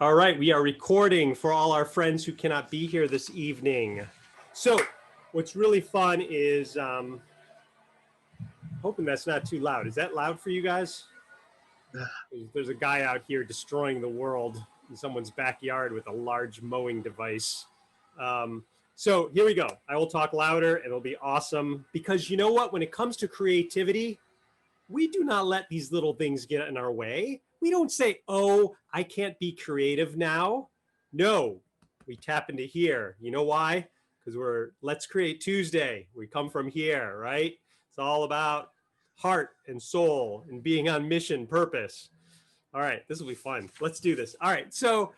All right, we are recording for all our friends who cannot be here this evening. So what's really fun is, hoping that's not too loud. Is that loud for you guys? There's a guy out here destroying the world in someone's backyard with a large mowing device. So here we go. I will talk louder. It'll be awesome because you know what? When it comes to creativity, we do not let these little things get in our way. We don't say, oh, I can't be creative now. No, we tap into here. You know why? Because we're Let's Create Tuesday. We come from here, right? It's all about heart and soul and being on mission, purpose. All right, this will be fun. Let's do this. All right, so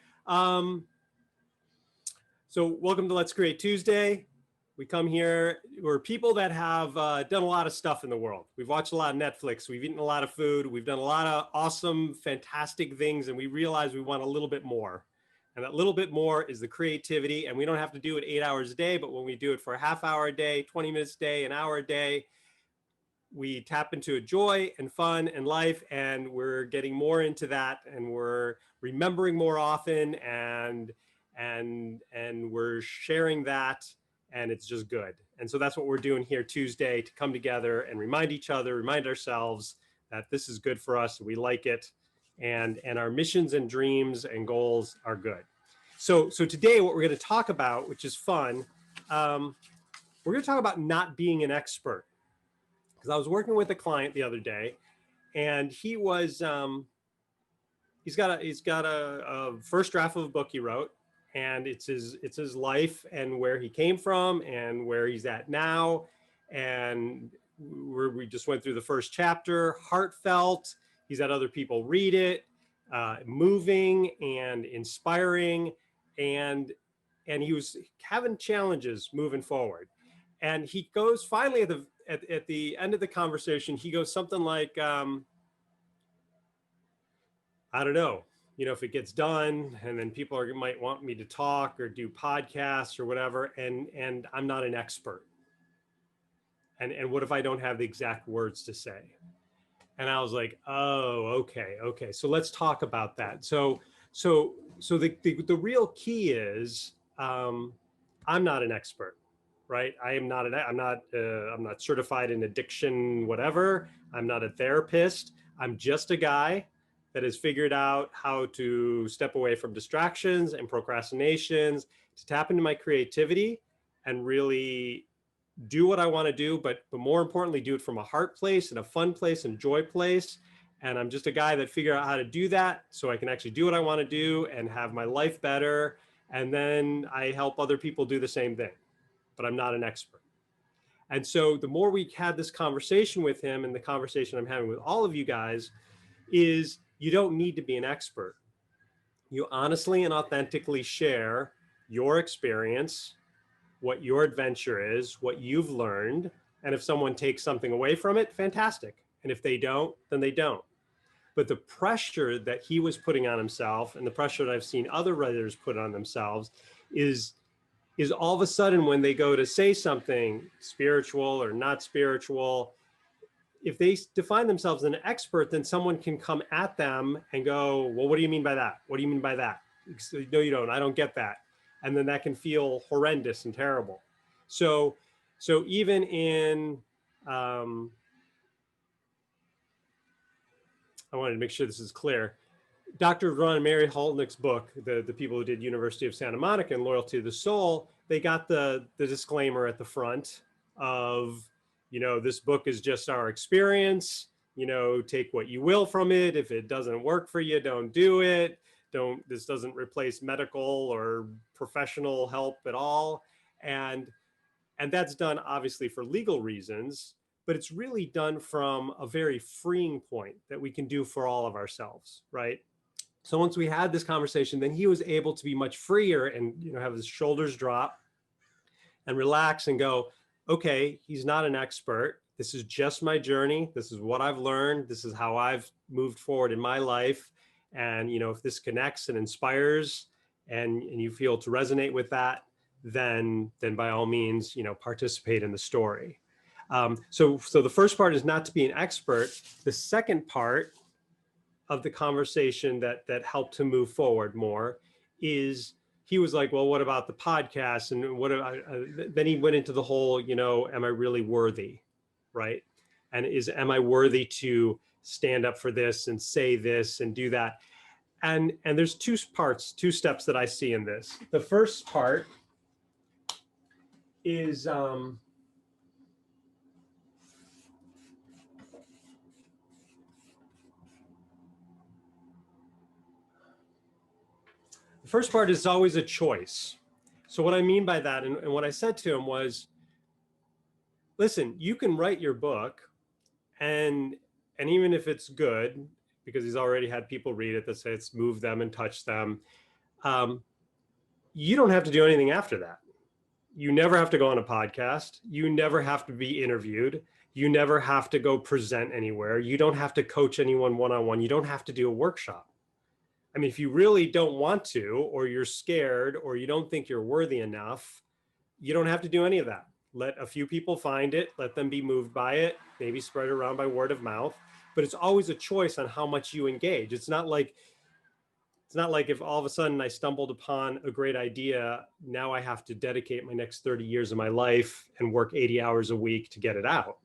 welcome to Let's Create Tuesday. We come here, we're people that have done a lot of stuff in the world. We've watched a lot of Netflix, we've eaten a lot of food, we've done a lot of awesome, fantastic things, and we realize we want a little bit more. And that little bit more is the creativity, and we don't have to do it 8 hours a day, but when we do it for a half hour a day, 20 minutes a day, an hour a day, we tap into a joy and fun and life, and we're getting more into that, and we're remembering more often, and we're sharing that. And it's just good. And so that's what we're doing here Tuesday, to come together and remind each other, remind ourselves that this is good for us, we like it, and our missions and dreams and goals are good. So today what we're going to talk about, which is fun, we're going to talk about not being an expert. Because I was working with a client the other day, and he was he's got a first draft of a book he wrote. And it's his life and where he came from and where he's at now. And we just went through the first chapter, heartfelt. He's had other people read it, moving and inspiring. And he was having challenges moving forward. And he goes finally at the end of the conversation, he goes something like, I don't know. You know, if it gets done and then people might want me to talk or do podcasts or whatever, and I'm not an expert. And what if I don't have the exact words to say? And I was like, oh, okay. So let's talk about that. So the real key is, I'm not an expert, right? I'm not certified in addiction, whatever. I'm not a therapist. I'm just a guy that has figured out how to step away from distractions and procrastinations, to tap into my creativity and really do what I want to do, but more importantly, do it from a heart place and a fun place and joy place. And I'm just a guy that figured out how to do that so I can actually do what I want to do and have my life better. And then I help other people do the same thing, but I'm not an expert. And so the more we had this conversation with him, and the conversation I'm having with all of you guys, is you don't need to be an expert. You honestly and authentically share your experience, what your adventure is, what you've learned. And if someone takes something away from it, fantastic. And if they don't, then they don't. But the pressure that he was putting on himself, and the pressure that I've seen other writers put on themselves, is all of a sudden when they go to say something spiritual or not spiritual, if they define themselves as an expert, then someone can come at them and go, well, what do you mean by that? What do you mean by that? No, you don't. I don't get that. And then that can feel horrendous and terrible. So even in, I wanted to make sure this is clear. Dr. Ron and Mary Haltnick's book, the people who did University of Santa Monica and Loyalty to the Soul, they got the disclaimer at the front of, you know, this book is just our experience, you know, take what you will from it. If it doesn't work for you, don't do it. This doesn't replace medical or professional help at all. And that's done obviously for legal reasons, but it's really done from a very freeing point that we can do for all of ourselves, right? So once we had this conversation, then he was able to be much freer and, you know, have his shoulders drop and relax and go, okay, he's not an expert. This is just my journey. This is what I've learned. This is how I've moved forward in my life. And, you know, if this connects and inspires and you feel to resonate with that, then by all means, you know, participate in the story. So the first part is not to be an expert. The second part of the conversation that helped to move forward more is he was like, well, what about the podcast? And what then he went into the whole, am I really worthy? Right. And am I worthy to stand up for this and say this and do that? And there's two steps that I see in this. The first part is the first part is always a choice. So what I mean by that, and what I said to him was, listen, you can write your book, and even if it's good, because he's already had people read it that say it's moved them and touched them, you don't have to do anything after that. You never have to go on a podcast. You never have to be interviewed. You never have to go present anywhere. You don't have to coach anyone one-on-one. You don't have to do a workshop. I mean, if you really don't want to, or you're scared, or you don't think you're worthy enough, you don't have to do any of that. Let a few people find it, let them be moved by it, maybe spread it around by word of mouth, but it's always a choice on how much you engage. It's not like if all of a sudden I stumbled upon a great idea, now I have to dedicate my next 30 years of my life and work 80 hours a week to get it out.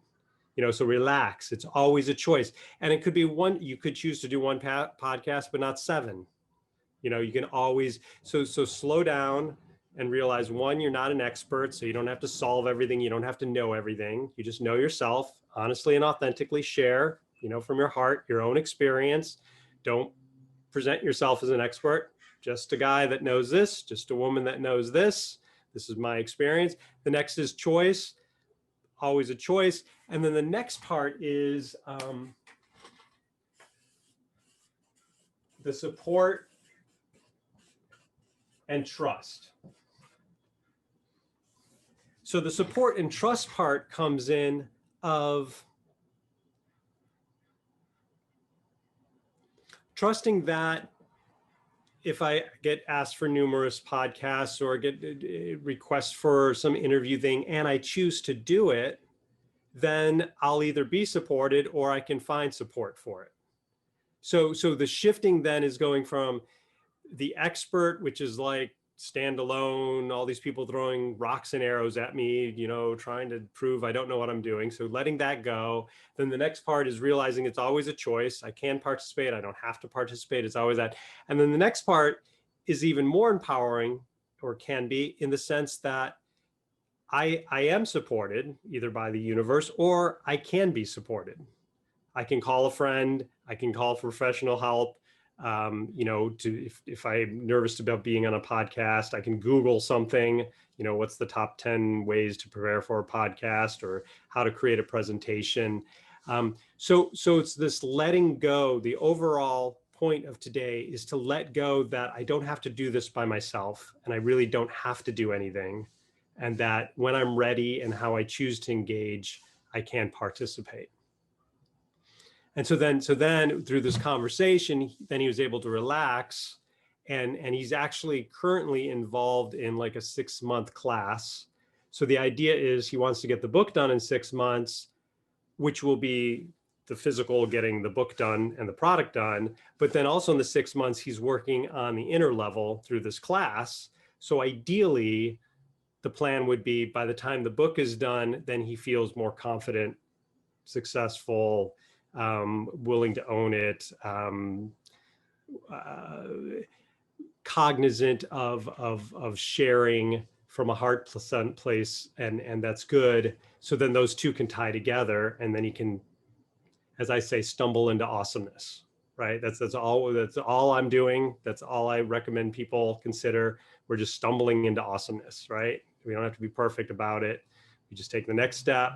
So relax. It's always a choice. And it could be you could choose to do one podcast, but not 7. You can always, so slow down and realize, one, you're not an expert, so you don't have to solve everything. You don't have to know everything. You just know yourself, honestly and authentically share, from your heart, your own experience. Don't present yourself as an expert, just a guy that knows this, just a woman that knows this. This is my experience. The next is choice, always a choice. And then the next part is the support and trust. So the support and trust part comes in of trusting that if I get asked for numerous podcasts or get requests for some interview thing and I choose to do it, then I'll either be supported or I can find support for it. So the shifting then is going from the expert, which is like stand alone, all these people throwing rocks and arrows at me, trying to prove I don't know what I'm doing. So letting that go. Then the next part is realizing it's always a choice. I can participate. I don't have to participate. It's always that. And then the next part is even more empowering, or can be, in the sense that I am supported either by the universe or I can be supported. I can call a friend. I can call for professional help. If I'm nervous about being on a podcast, I can Google something, what's the top 10 ways to prepare for a podcast, or how to create a presentation. So it's this letting go. The overall point of today is to let go that I don't have to do this by myself, and I really don't have to do anything. And that when I'm ready and how I choose to engage, I can participate. And so then through this conversation, then he was able to relax, and he's actually currently involved in like a 6-month class. So the idea is he wants to get the book done in 6 months, which will be the physical, getting the book done and the product done. But then also in the 6 months, he's working on the inner level through this class. So ideally, the plan would be by the time the book is done, then he feels more confident, successful, willing to own it, cognizant of sharing from a heart place, and that's good. So then those two can tie together, and then he can, as I say, stumble into awesomeness. Right? That's all I'm doing. That's all I recommend people consider. We're just stumbling into awesomeness, right? We don't have to be perfect about it. We just take the next step.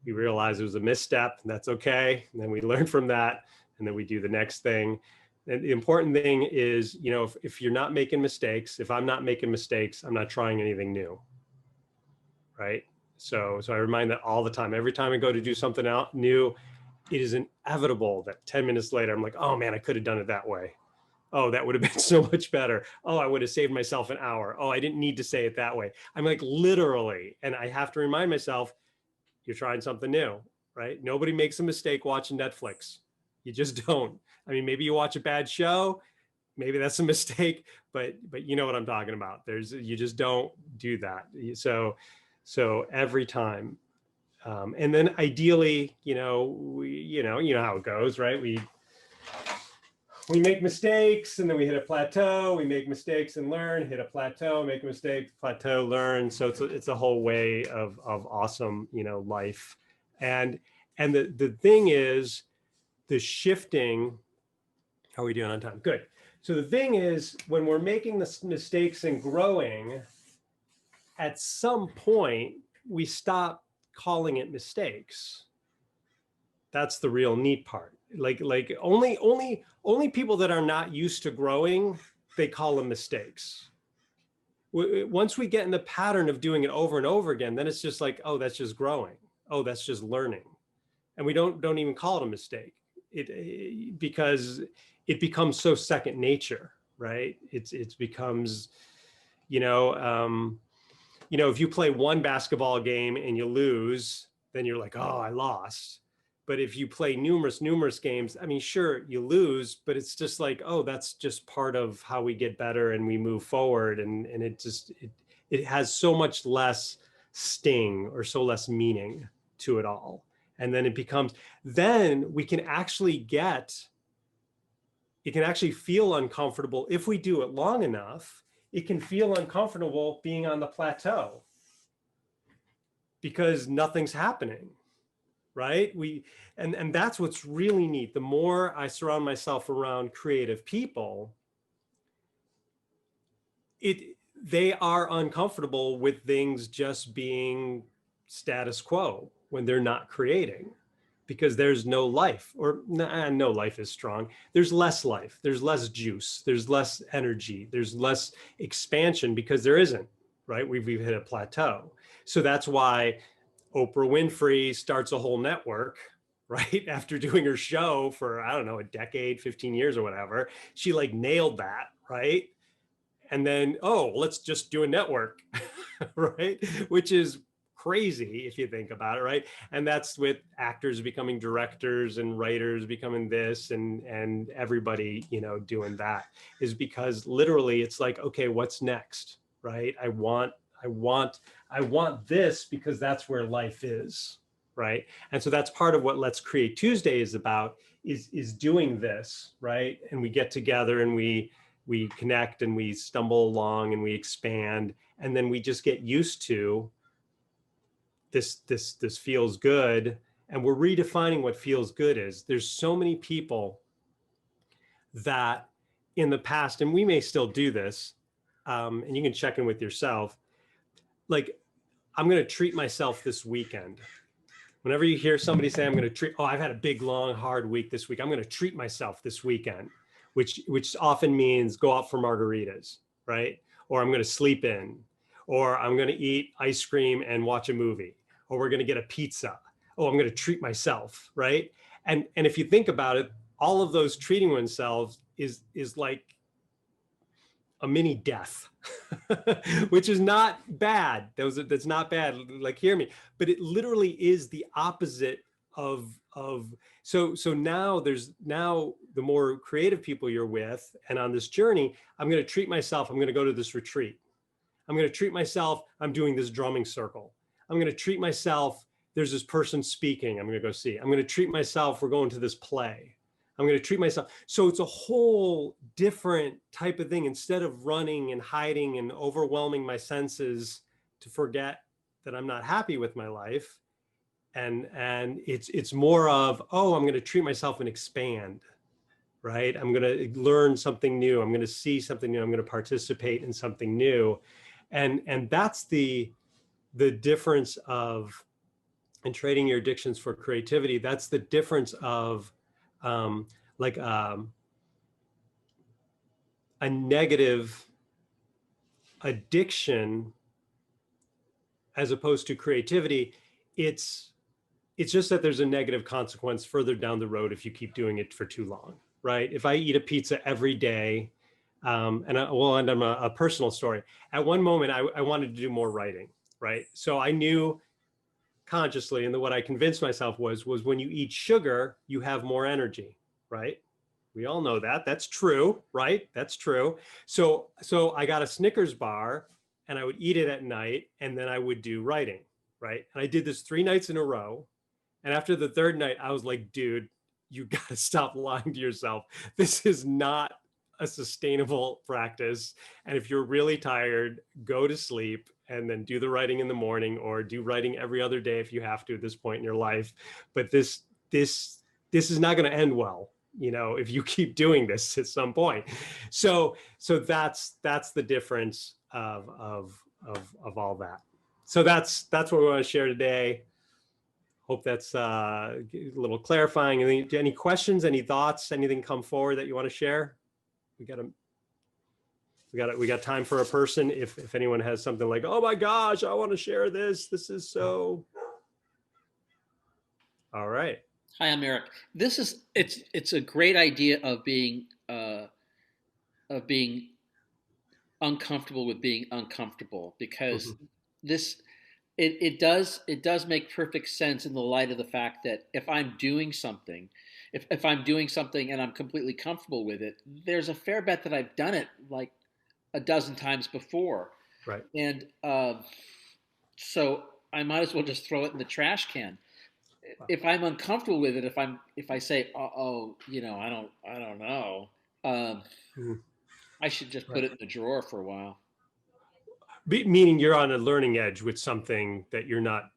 We realize it was a misstep, and that's okay. And then we learn from that, and then we do the next thing. And the important thing is, if you're not making mistakes, if I'm not making mistakes, I'm not trying anything new, right? So I remind that all the time. Every time I go to do something new, it is inevitable that 10 minutes later, I'm like, oh man, I could have done it that way. Oh, that would have been so much better. Oh, I would have saved myself an hour. Oh, I didn't need to say it that way. I'm like, literally, and I have to remind myself, you're trying something new, right? Nobody makes a mistake watching Netflix. You just don't. I mean, maybe you watch a bad show, maybe that's a mistake, but you know what I'm talking about. You just don't do that. So every time, and then ideally, you know how it goes, right? We make mistakes and then we hit a plateau. We make mistakes and learn, hit a plateau, make a mistake, plateau, learn. So it's a whole way of awesome, life. And the thing is, the shifting. How are we doing on time? Good. So the thing is, when we're making the mistakes and growing, at some point we stop calling it mistakes. That's the real neat part. Like only people that are not used to growing, they call them mistakes. Once we get in the pattern of doing it over and over again, then it's just like, oh, that's just growing. Oh, that's just learning. And we don't even call it a mistake. Because it becomes so second nature, right? It becomes, if you play one basketball game and you lose, then you're like, oh, I lost. But if you play numerous games, I mean, sure, you lose, but it's just like, oh, that's just part of how we get better and we move forward. And it has so much less sting or so less meaning to it all. And then then we can actually it can actually feel uncomfortable if we do it long enough. It can feel uncomfortable being on the plateau because nothing's happening, right? And that's what's really neat. The more I surround myself around creative people, they are uncomfortable with things just being status quo when they're not creating, because there's no life, or no life is strong. There's less life, there's less juice, there's less energy, there's less expansion because there isn't, right? We've hit a plateau. So that's why Oprah Winfrey starts a whole network, right? After doing her show for, I don't know, a decade, 15 years or whatever, she like nailed that, right? And then, oh, let's just do a network, right? Which is crazy if you think about it, right? And that's with actors becoming directors and writers becoming this, and everybody, doing that, is because literally it's like, okay, what's next, right? I want this because that's where life is, right? And so that's part of what Let's Create Tuesday is about, is doing this, right? And we get together and we connect and we stumble along and we expand, and then we just get used to this feels good, and we're redefining what feels good is. There's so many people that in the past, and we may still do this, and you can check in with yourself, like, I'm going to treat myself this weekend. Whenever you hear somebody say, I'm going to treat, oh, I've had a big, long, hard week this week, I'm going to treat myself this weekend, which often means go out for margaritas, right? Or I'm going to sleep in, or I'm going to eat ice cream and watch a movie, or we're going to get a pizza. Oh, I'm going to treat myself, right? And if you think about it, all of those treating oneself is like a mini death, which is not bad. That's not bad. Like, hear me, but it literally is the opposite of so now the more creative people you're with and on this journey, I'm going to treat myself. I'm going to go to this retreat. I'm going to treat myself. I'm doing this drumming circle. I'm going to treat myself. There's this person speaking. I'm going to go see. I'm going to treat myself. We're going to this play. I'm going to treat myself. So it's a whole different type of thing. Instead of running and hiding and overwhelming my senses to forget that I'm not happy with my life, and it's more of, oh, I'm going to treat myself and expand, right? I'm going to learn something new. I'm going to see something new. I'm going to participate in something new, and that's the difference of, in trading your addictions for creativity. That's the difference of like a negative addiction as opposed to creativity. It's just that there's a negative consequence further down the road if you keep doing it for too long, right? If I eat a pizza every day, and we'll end on a personal story. At one moment, I wanted to do more writing, right? So I knew consciously, and what I convinced myself was when you eat sugar, you have more energy. right? We all know that. That's true, right? That's true. So I got a Snickers bar and I would eat it at night and then I would do writing, right? And I did this 3 nights in a row. And after the third night, I was like, dude, you got to stop lying to yourself. This is not a sustainable practice. And if you're really tired, go to sleep and then do the writing in the morning, or do writing every other day if you have to at this point in your life. But this is not going to end well, you know, if you keep doing this at some point. So that's the difference of all that. So that's what we want to share today. Hope that's a little clarifying. Any questions, any thoughts, anything come forward that you want to share? We got time for a person. If anyone has something like, oh my gosh, I want to share this. This is so. All right. Hi, I'm Eric. It's a great idea of being uncomfortable with being uncomfortable, because it does make perfect sense in the light of the fact that if I'm doing something, if I'm doing something and I'm completely comfortable with it, there's a fair bet that I've done it like a dozen times before. Right. And so I might as well just throw it in the trash can. If I'm uncomfortable with it, if I say, oh, you know, I don't know, I should just put it in the drawer for a while. Meaning you're on a learning edge with something that you're not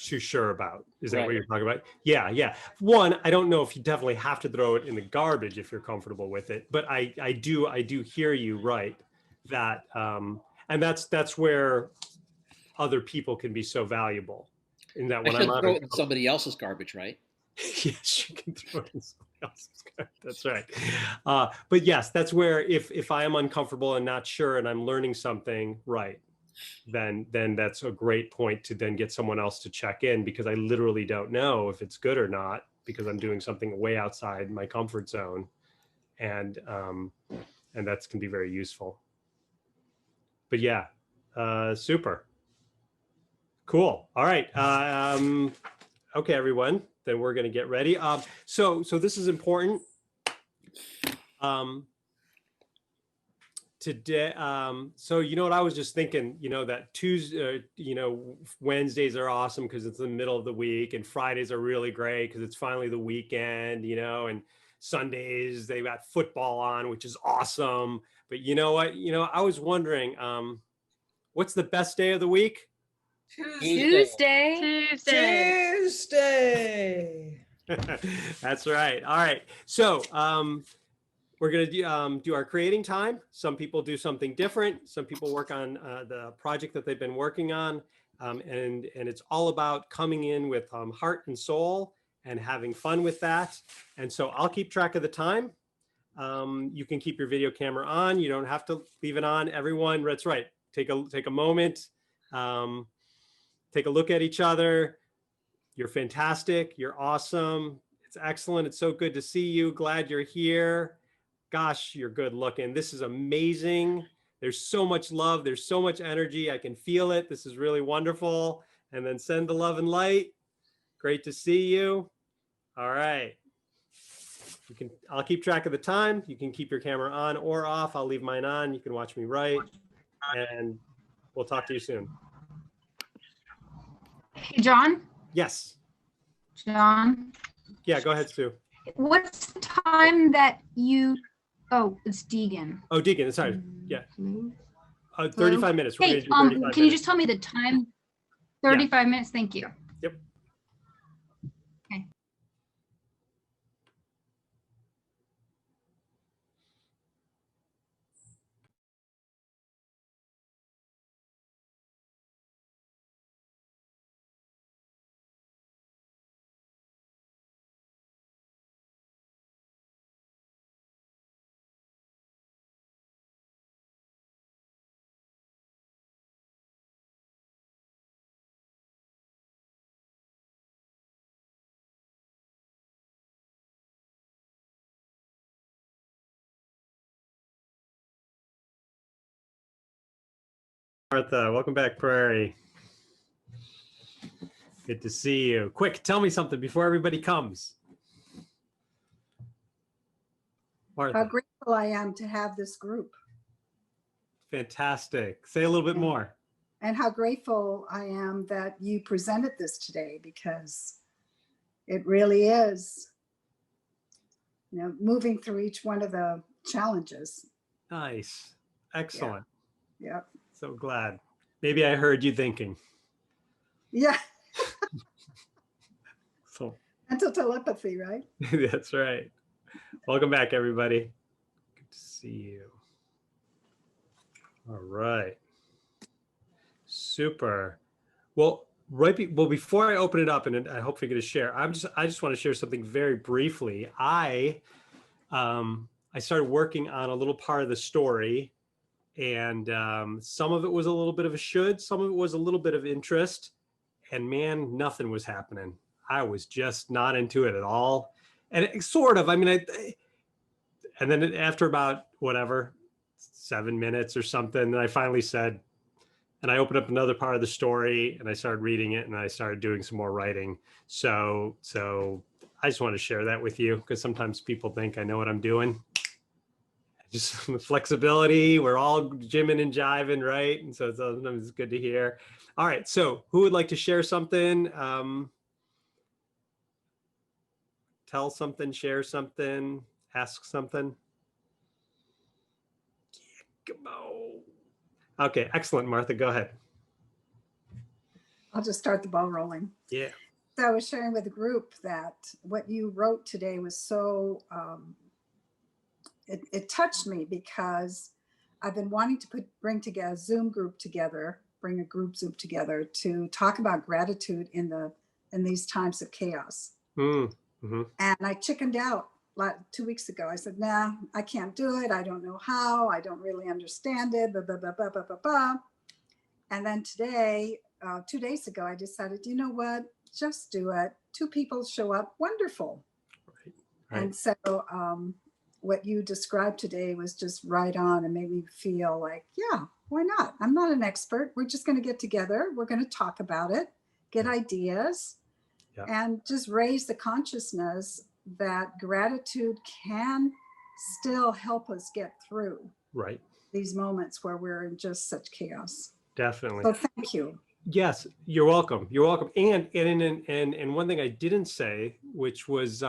too sure about. Is that what you're talking about? Yeah. One, I don't know if you definitely have to throw it in the garbage if you're comfortable with it, but I do hear you, right? That and that's where other people can be so valuable. In that when I should throw it in somebody else's garbage, right? Yes, you can throw it in somebody else's garbage. That's right. But yes, that's where if I am uncomfortable and not sure and I'm learning something, right, then that's a great point to then get someone else to check in, because I literally don't know if it's good or not, because I'm doing something way outside my comfort zone, and that can be very useful. But yeah, super cool. All right. Okay, everyone, then we're going to get ready. So this is important. Today, so you know what I was just thinking, you know, that Tuesday, you know, Wednesdays are awesome because it's the middle of the week, and Fridays are really great because it's finally the weekend, you know, and Sundays they've got football on, which is awesome. But you know what, you know, I was wondering, what's the best day of the week? Tuesday. That's right. All right. So we're going to do our creating time. Some people do something different. Some people work on the project that they've been working on. And it's all about coming in with heart and soul and having fun with that. And so I'll keep track of the time. You can keep your video camera on. You don't have to leave it on. Everyone, that's right. Take a moment. Take a look at each other. You're fantastic. You're awesome. It's excellent. It's so good to see you. Glad you're here. Gosh, you're good looking. This is amazing. There's so much love. There's so much energy. I can feel it. This is really wonderful. And then send the love and light. Great to see you. All right. I'll keep track of the time. You can keep your camera on or off. I'll leave mine on. You can watch me write. And we'll talk to you soon. Hey, John? Yes. John? Yeah, go ahead, Sue. What's the time that you... Oh, it's Deegan. Oh, Deegan, sorry. Yeah. 35 minutes. We're Hey, gonna do 35 can you just tell me the time? 35 minutes? Thank you. Yep. Okay. Martha, welcome back, Prairie. Good to see you. Quick, tell me something before everybody comes. how Martha. grateful I am to have this group. Fantastic. Say a little bit more. And how grateful I am that you presented this today, because it really is, moving through each one of the challenges. Nice. Excellent. Yep. So glad. Maybe I heard you thinking. Yeah. So Mental telepathy, right? that's right. Welcome back, everybody. Good to see you. All right. Super. Well, before I open it up, and I hope you're going to share, I just want to share something very briefly. I started working on a little part of the story, and some of it was a little bit of a should, some of it was a little bit of interest, and man, nothing was happening. I was just not into it at all. And it sort of, I mean, and then after about 7 minutes or something, I finally said, and I opened up another part of the story and I started reading it and I started doing some more writing. So I just want to share that with you, because sometimes people think I know what I'm doing. Just flexibility. We're all jimming and jiving, right? And so sometimes it's good to hear. All right. So who would like to share something? Tell something, share something, ask something. Okay. Excellent. Martha, go ahead. I'll just start the ball rolling. Yeah. So I was sharing with the group that what you wrote today was so, it touched me, because I've been wanting to bring together a Zoom group together, bring a group Zoom together to talk about gratitude in these times of chaos. Mm-hmm. And I chickened out 2 weeks ago. I said, nah, I can't do it. I don't know how. I don't really understand it. Blah, blah, blah, blah, blah, blah, blah. And then today, 2 days ago, I decided, you know what? Just do it. 2 people show up. Wonderful. Right. And so what you described today was just right on and made me feel like, yeah, why not? I'm not an expert. We're just going to get together. We're going to talk about it, get ideas, and just raise the consciousness that gratitude can still help us get through these moments where we're in just such chaos. Definitely. So thank you. Yes, you're welcome. You're welcome. And one thing I didn't say, which was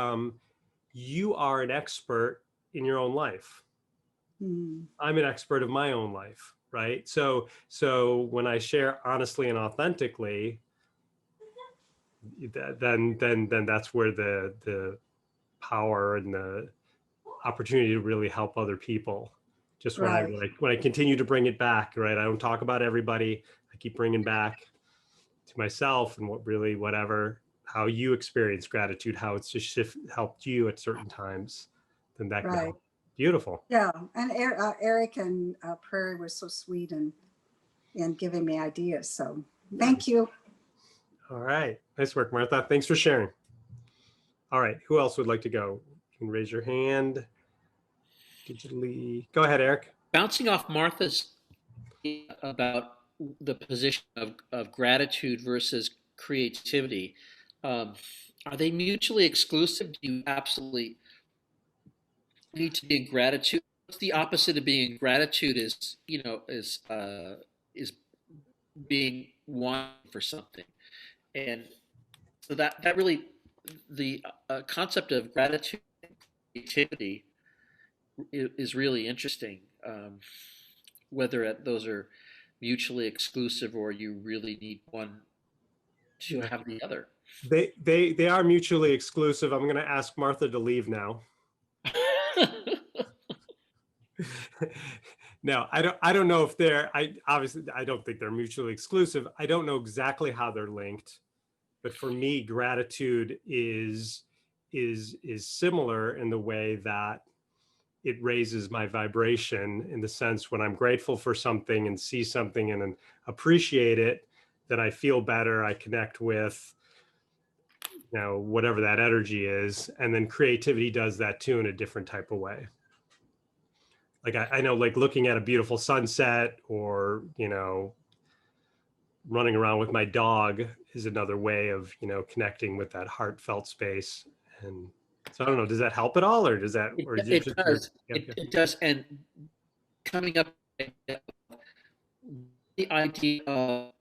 you are an expert in your own life. I'm an expert of my own life, right? So when I share honestly and authentically, then that's where the power and the opportunity to really help other people. Just when I continue to bring it back, right? I don't talk about everybody. I keep bringing back to myself and how you experience gratitude, how it's just helped you at certain times. Then that can help. Beautiful. Yeah, and Eric and Prairie were so sweet in giving me ideas. So thank you. All right, nice work, Martha. Thanks for sharing. All right, who else would like to go? You can raise your hand digitally. Go ahead, Eric. Bouncing off Martha's about the position of gratitude versus creativity, are they mutually exclusive? Do you absolutely need to be in gratitude? What's the opposite of being in gratitude? Is being wanting for something, and so that really the concept of gratitude and creativity is really interesting. Whether those are mutually exclusive or you really need one to have the other. They are mutually exclusive. I'm going to ask Martha to leave now. No, I don't know if I don't think they're mutually exclusive. I don't know exactly how they're linked, but for me, gratitude is similar in the way that it raises my vibration, in the sense when I'm grateful for something and see something and appreciate it, that I feel better, I connect with, whatever that energy is. And then creativity does that too, in a different type of way. Like I know, like looking at a beautiful sunset, or, running around with my dog is another way of, connecting with that heartfelt space. And So I don't know, does that help at all, or does that, or is it It just does. yeah, okay. It does. And coming up with the idea of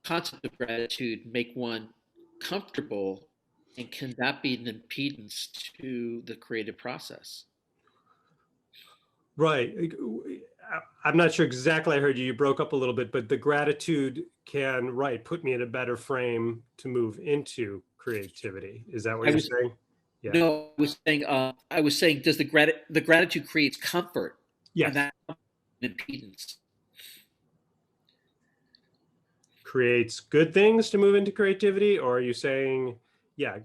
concept of gratitude make one comfortable, and can that be an impedance to the creative process? Right. I'm not sure exactly. I heard you. You broke up a little bit, but the gratitude can, right, put me in a better frame to move into creativity. Is that what I you're was saying? Yeah. No, I was saying, does the gratitude creates comfort, and Yes. that an impedance? Creates good things to move into creativity, or are you saying, yeah,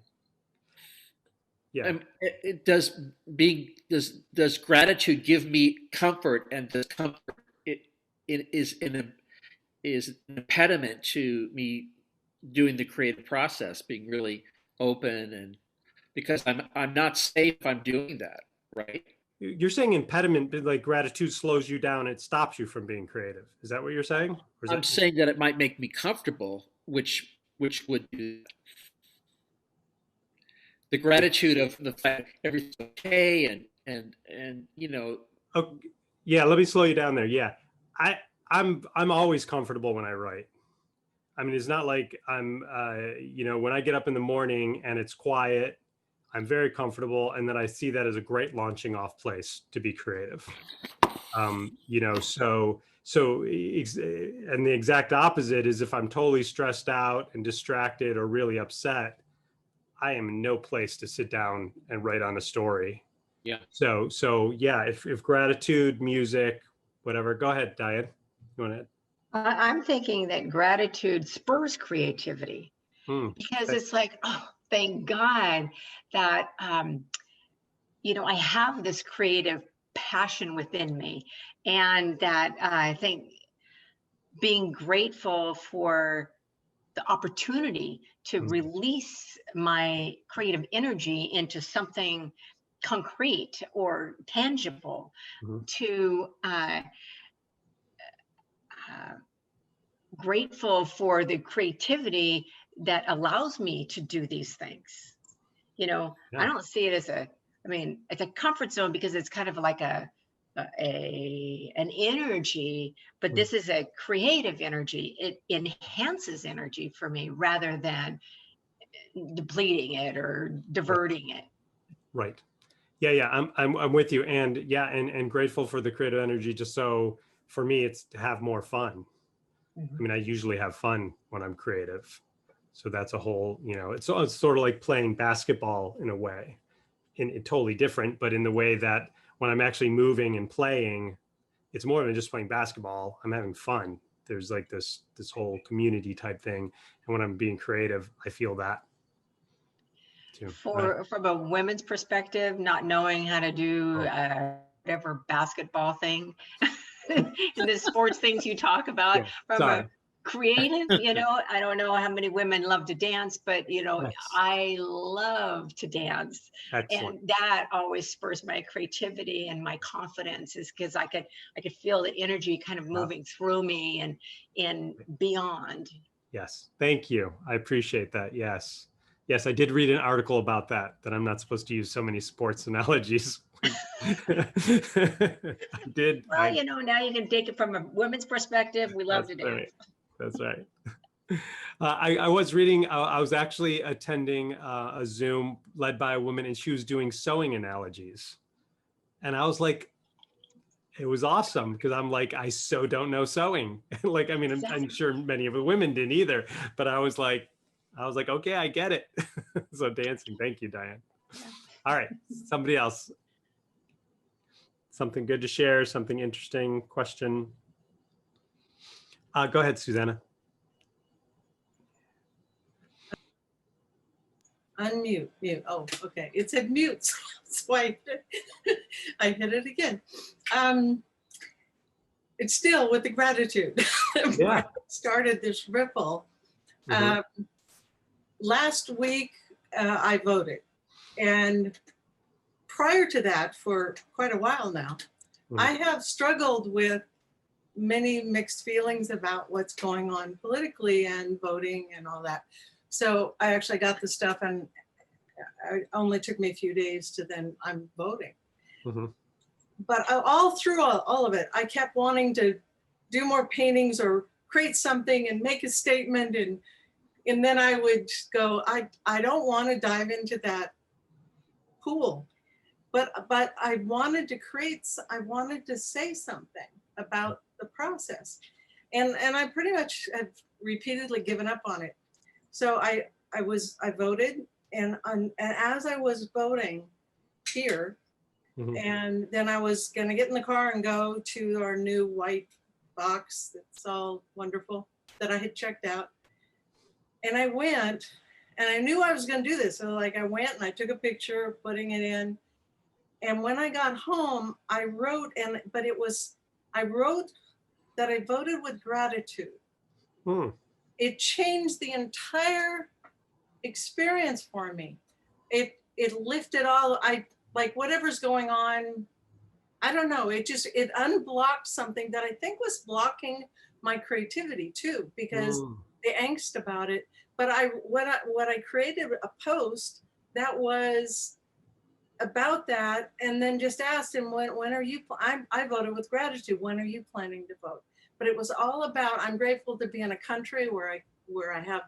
yeah, It does being does gratitude give me comfort, and does comfort it is an impediment to me doing the creative process, being really open, and because I'm not safe if I'm doing that, right? you're saying impediment, but like gratitude slows you down. It stops you from being creative. Is that what you're saying? Or is I'm that, saying that it might make me comfortable, which would do the gratitude of the fact everything's okay, and oh, yeah, let me slow you down there. Yeah. I, I'm always comfortable when I write. I mean, it's not like I'm, when I get up in the morning and it's quiet, I'm very comfortable. And then I see that as a great launching off place to be creative. And the exact opposite is if I'm totally stressed out and distracted or really upset, I am in no place to sit down and write on a story. yeah. So yeah, if gratitude, music, whatever, go ahead, Diane. You want to add? I'm thinking that gratitude spurs creativity because Okay. it's like, oh, thank God that, I have this creative passion within me. And that I think being grateful for the opportunity to Mm, release my creative energy into something concrete or tangible, mhm. to uh, grateful for the creativity that allows me to do these things. I Yeah. don't see it as it's a comfort zone because it's kind of like an energy, but Mm, this is a creative energy. It enhances energy for me rather than depleting it or right. diverting it. Right. Yeah. I'm with you. And yeah, and grateful for the creative energy. Just so for me, it's to have more fun. I Mhm. mean, I usually have fun when I'm creative. So that's a whole, it's sort of like playing basketball in a way, in totally different, but in the way that when I'm actually moving and playing, it's more than just playing basketball. I'm having fun. There's like this whole community type thing. And when I'm being creative, I feel that too. From a women's perspective, not knowing how to do Oh, whatever basketball thing and the sports things you talk about, yeah. from a Sorry. creative, I don't know how many women love to dance, but Yes. I love to dance. Excellent. And that always spurs my creativity and my confidence, is because I could feel the energy kind of Wow. moving through me and beyond. Yes. Thank you. I appreciate that. Yes. Yes. I did read an article about that I'm not supposed to use so many sports analogies. I did. Well, now you can take it from a women's perspective. We love That's to dance. right. That's right. I was reading, I was actually attending a Zoom led by a woman, and she was doing sewing analogies. And I was like, it was awesome because I'm like, I so don't know sewing. Like, I mean, I'm Exactly. sure many of the women didn't either, but I was like, okay, I get it. So dancing. Thank you, Diane. Yeah. All right. Somebody else. Something good to share, something interesting, question. Go ahead, Susanna. Unmute, mute. Oh, okay. It said mute, so I hit it again. It's still with the gratitude. Yeah. Started this ripple. Mhm. Last week, I voted. And prior to that, for quite a while now, I have struggled with many mixed feelings about what's going on politically and voting and all that. So I actually got the stuff and it only took me a few days to then I'm voting. Mm-hmm. But all through all of it, I kept wanting to do more paintings or create something and make a statement. And then I would go, I don't want to dive into that pool. But I wanted to I wanted to say something about the process. And I pretty much have repeatedly given up on it. So I voted, and as I was voting here, Mm-hmm. and then I was gonna get in the car and go to our new white box that's all wonderful that I had checked out. And I went, and I knew I was gonna do this. So like I went and I took a picture, putting it in. And when I got home, I wrote, I wrote that I voted with gratitude. Mm. It changed the entire experience for me. It lifted all, like whatever's going on, I don't know, it unblocked something that I think was blocking my creativity too, because the angst about it. But what I created a post that was about that, and then just asked him, when are you, I voted with gratitude, when are you planning to vote? But it was all about, I'm grateful to be in a country where I have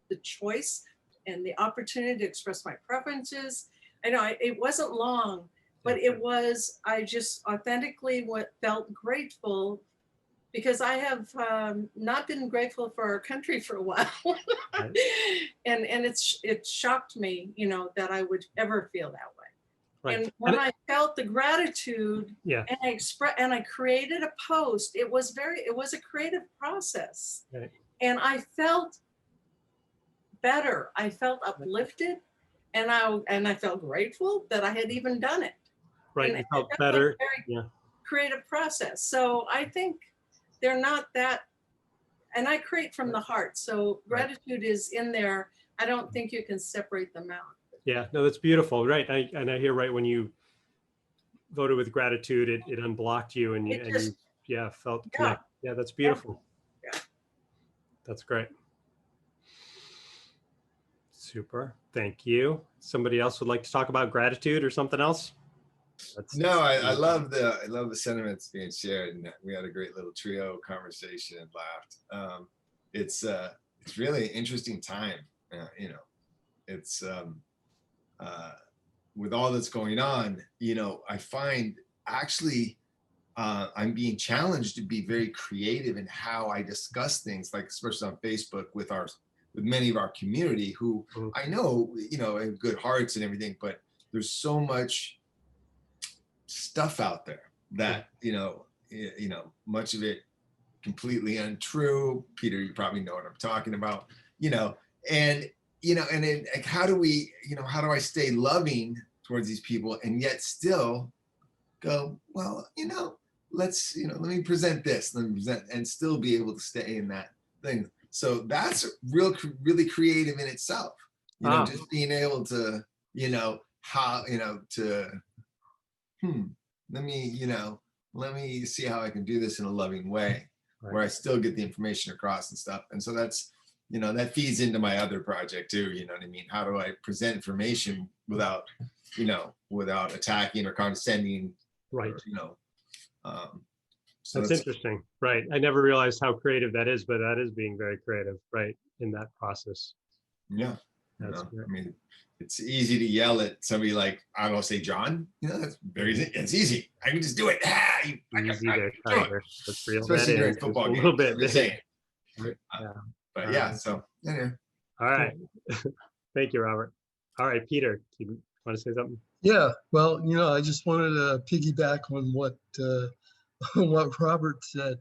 the choice and the opportunity to express my preferences. I know it wasn't long, but it was, I just authentically felt grateful, because I have not been grateful for our country for a while. Right. and it shocked me, that I would ever feel that way. Right. And when I felt the gratitude, Yeah. and I created a post, it was a creative process. Right. And I felt better. I felt uplifted, and I felt grateful that I had even done it. Right. And You felt that was better. a very Yeah. creative process. So I think they're not that, and I create from the heart. So gratitude is in there. I don't think you can separate them out. Yeah, no, that's beautiful. Right. I hear right when you voted with gratitude, it unblocked you and you felt connected. Yeah, that's beautiful. Yeah. That's great. Super. Thank you. Somebody else would like to talk about gratitude or something else? No, I love the sentiments being shared, and we had a great little trio conversation and laughed. It's really an interesting time. It's with all that's going on. I find actually I'm being challenged to be very creative in how I discuss things, like especially on Facebook with many of our community who I know have good hearts and everything, but there's so much stuff out there that much of it completely untrue. Peter, you probably know what I'm talking about. And like, how do I stay loving towards these people and yet still go, well, let me present this, and still be able to stay in that thing. So that's really creative in itself. Just being able to, let me see how I can do this in a loving way, where I still get the information across and stuff. And so that's, that feeds into my other project too. You know what I mean? How do I present information without attacking or condescending? Right. So that's interesting. Right. I never realized how creative that is, but that is being very creative, right, in that process. Yeah. That's I mean, it's easy to yell at somebody like, I don't say John, it's easy. I can just do it. Easy there, Tiger. Let's reel that especially in during football a games. little bit. I'm just saying. Yeah. But yeah, so anyway. All right. Thank you, Robert. All right, Peter, do you want to say something? Yeah, well, I just wanted to piggyback on what Robert said.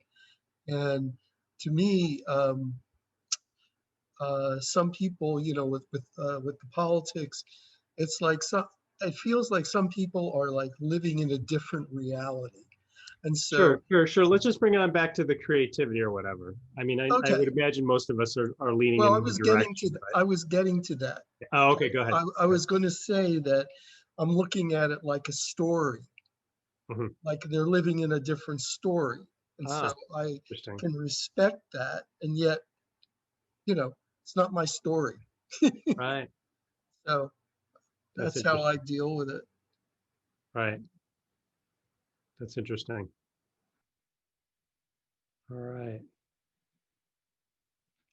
And to me, some people, with the politics, it's like it feels like some people are like living in a different reality. And so Sure. Let's just bring it on back to the creativity or whatever. I mean, I would imagine most of us are leaning in the direction. I was getting to that. Oh, okay, go ahead. I was going to say that I'm looking at it like a story, like they're living in a different story. And so I can respect that. And yet, it's not my story. Right. So That's how I deal with it. Right. That's interesting. All right.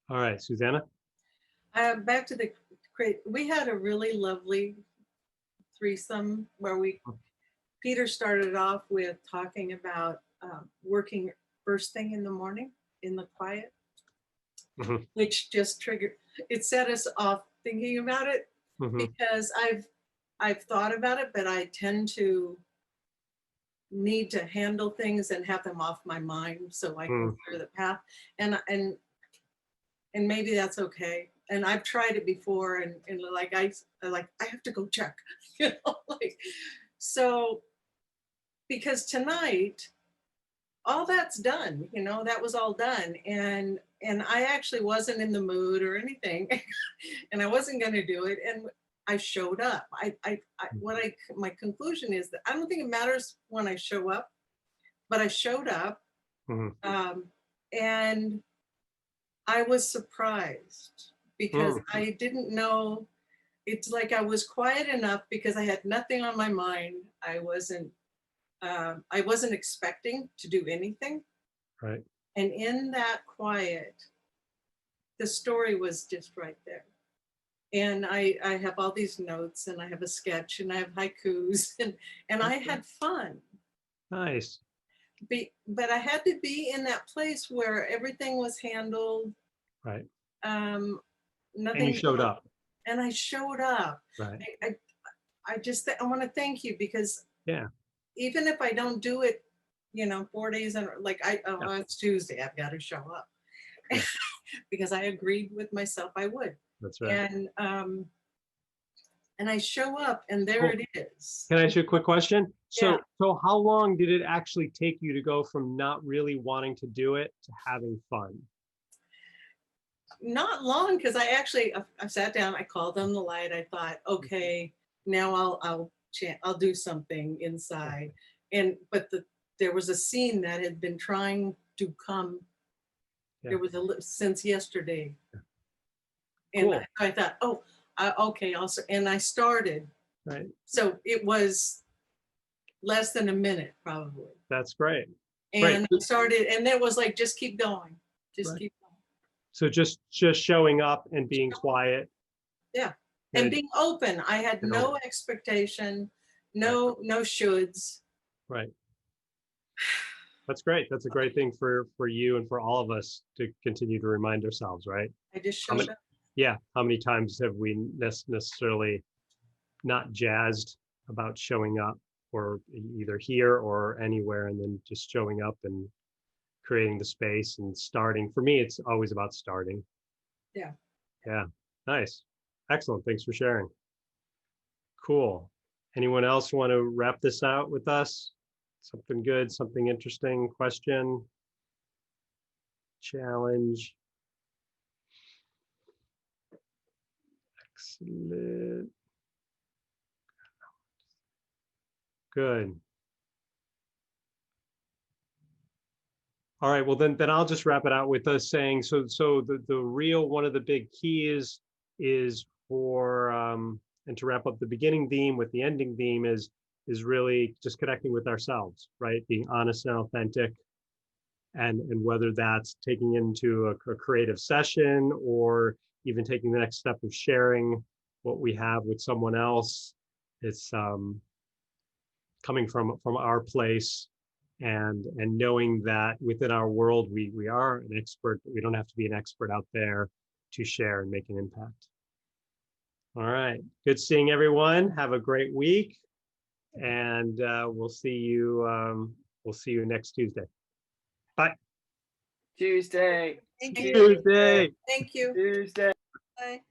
All right, Susanna. Back to the create. We had a really lovely threesome where Peter started off with talking about working first thing in the morning in the quiet, which just triggered. It set us off thinking about it because I've thought about it, but I tend to need to handle things and have them off my mind so I can clear the path, and maybe that's okay. And I've tried it before, and like I have to go check, you know, like, so because tonight all that's done, you know, that was all done, and I actually wasn't in the mood or anything, and I wasn't going to do it, and I showed up. My conclusion is that I don't think it matters when I show up, but I showed up, and I was surprised because I didn't know. It's like I was quiet enough because I had nothing on my mind. I wasn't expecting to do anything. Right. And in that quiet, the story was just right there. And I have all these notes, and I have a sketch, and I have haikus, and I had fun. Nice. But I had to be in that place where everything was handled. Right. Nothing. And you showed up. And I showed up. Right. I just I want to thank you because even if I don't do it, you know, 4 days and like it's Tuesday, I've got to show up because I agreed with myself I would. That's right. And I show up, and there it is. Can I ask you a quick question? So how long did it actually take you to go from not really wanting to do it to having fun? Not long, because I sat down, I called on the light. I thought, okay, now I'll do something inside. But there was a scene that had been trying to come. There was since yesterday. And cool. I thought, okay, also, and I started. Right. So it was less than a minute, probably. That's great. And I started, and it was like, just keep going. Just keep going. So just showing up and being quiet. Yeah. And being open. I had no expectation, no shoulds. Right. That's great. That's a great thing for you and for all of us to continue to remind ourselves, right? I just showed up. Yeah. How many times have we necessarily not jazzed about showing up, or either here or anywhere, and then just showing up and creating the space and starting? For me, it's always about starting. Yeah. Yeah. Nice. Excellent. Thanks for sharing. Cool. Anyone else want to wrap this out with us? Something good, something interesting, question, challenge. Excellent. Good. All right, well then I'll just wrap it out with us saying, so the real, one of the big keys is for, and to wrap up the beginning theme with the ending theme is really just connecting with ourselves, right? Being honest and authentic, and whether that's taking into a creative session or even taking the next step of sharing what we have with someone else. It's coming from our place, and knowing that within our world we are an expert. We don't have to be an expert out there to share and make an impact. All right, good seeing everyone. Have a great week, and we'll see you next Tuesday. Bye. Tuesday. Thank you. Tuesday. Thank you. Tuesday. Bye.